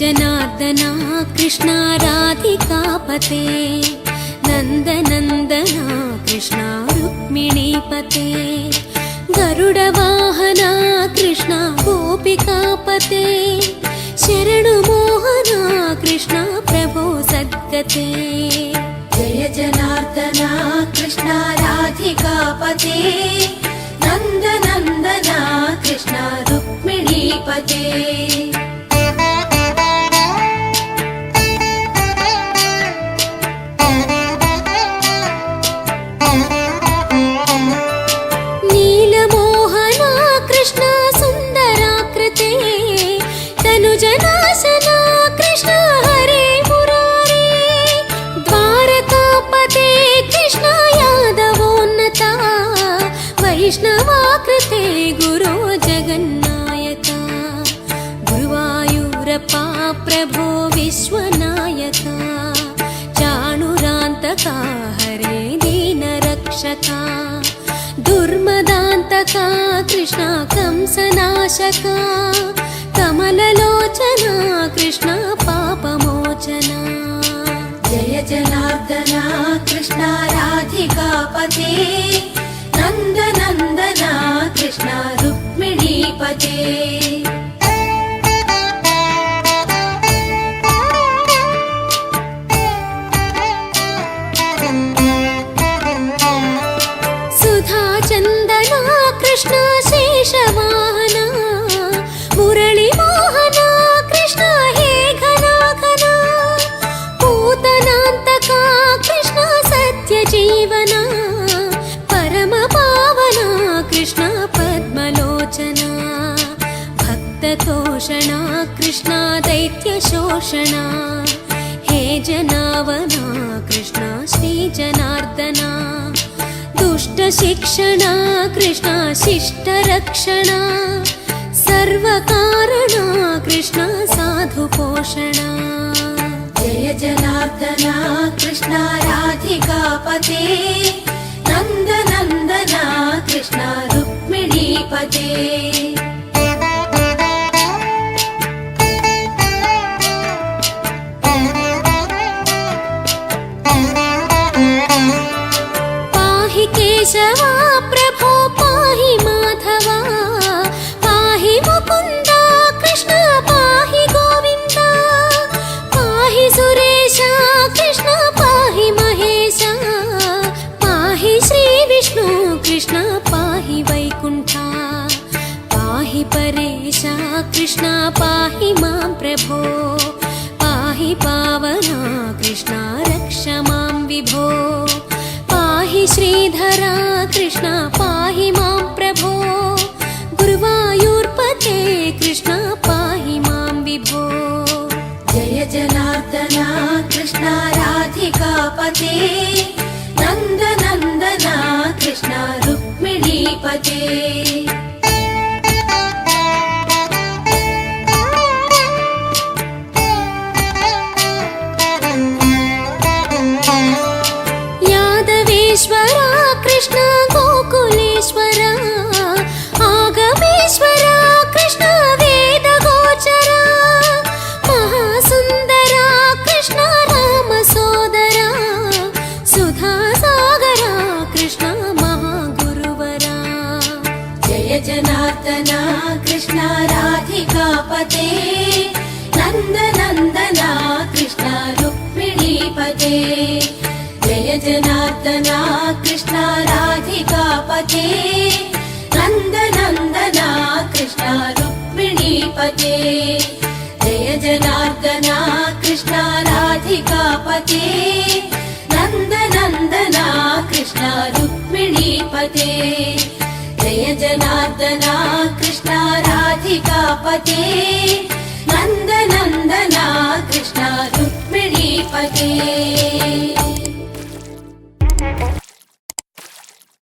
जनार्दना कृष्णा राधिकापते नन्दनन्दना कृष्णा रुक्मिणीपते गरुडवाहना कृष्णा गोपिकापते शरणुमोहना कृष्णा प्रभो सद्गते जय जनार्दना कृष्णा राधिकापते नन्दनन्दना कृष्णा रुक्मिणीपते नीलमोहना कृष्णा सुन्दराकृते तनुजनाशना कृष्णा हरे मुरारे द्वारकापते कृष्णा यादवोन्नता वैष्णवाकृते गुरो जगन्नायका गुरुवायूरप्पा प्रभो विश्वनायका चाणुरान्तका हरे दीनरक्षका दुर्मदान्तका कृष्णा कंसनाशका कमललोचना कृष्णा पापमोचना जय जनार्दना कृष्णा राधिकापते नन्दनन्दना कृष्णा रुक्मिणीपते सुधाचन्दना कृष्णा शेषवाहना मुरळीमोहना कृष्णा हे घना घना पूतनान्तका कृष्णा सत्यजीवना परमपावना कृष्णा पद्मलोचना भक्ततोषणा कृष्णा दैत्यशोषणा हे जनावना कृष्णा श्रीजनार्दना दुष्टशिक्षणा कृष्णा शिष्टरक्षणा सर्वकारणा कृष्णा साधुपोषणा जय जनार्दना कृष्णा राधिकापते नन्दनन्दना कृष्णा रुक्मिणीपते केशवा प्रभो पाहि माधवा पाहि मुकुन्दा कृष्णा पाहि गोविन्दा पाहि सुरेशा कृष्णा पाहि महेशा पाहि श्रीविष्णु कृष्णा पाहि वैकुण्ठा पाहि परेशा कृष्णा पाहि मां प्रभो पाहि पावना कृष्णा रक्ष मां विभो पाहि श्रीधरा कृष्णा पाहि मां प्रभो गुरुवायूर्पते कृष्णा पाहि मां विभो जय जनार्दना कृष्णा राधिकापते नन्दनन्दना कृष्णा रुक्मिणीपते यादवेश्वरा कृष्णा गोकुलेश्वरा आगमेश्वरा कृष्णा वेदगोचरा महासुन्दरा कृष्णा रामसोदरा सुधासागरा कृष्णा महागुरुवरा जय जनार्दना कृष्णा राधिकापते नन्दनन्दना कृष्णा रुक्मिणीपते जय जनार्दना कृष्णा राधिकापते नन्दनन्दना कृष्णा रुक्मिणीपते जय जनार्दना कृष्णा राधिकापते नन्दनन्दना कृष्णा रुक्मिणीपते जय जनार्दना कृष्णा राधिकापते नन्दनन्दना कृष्णा रुक्मिणीपते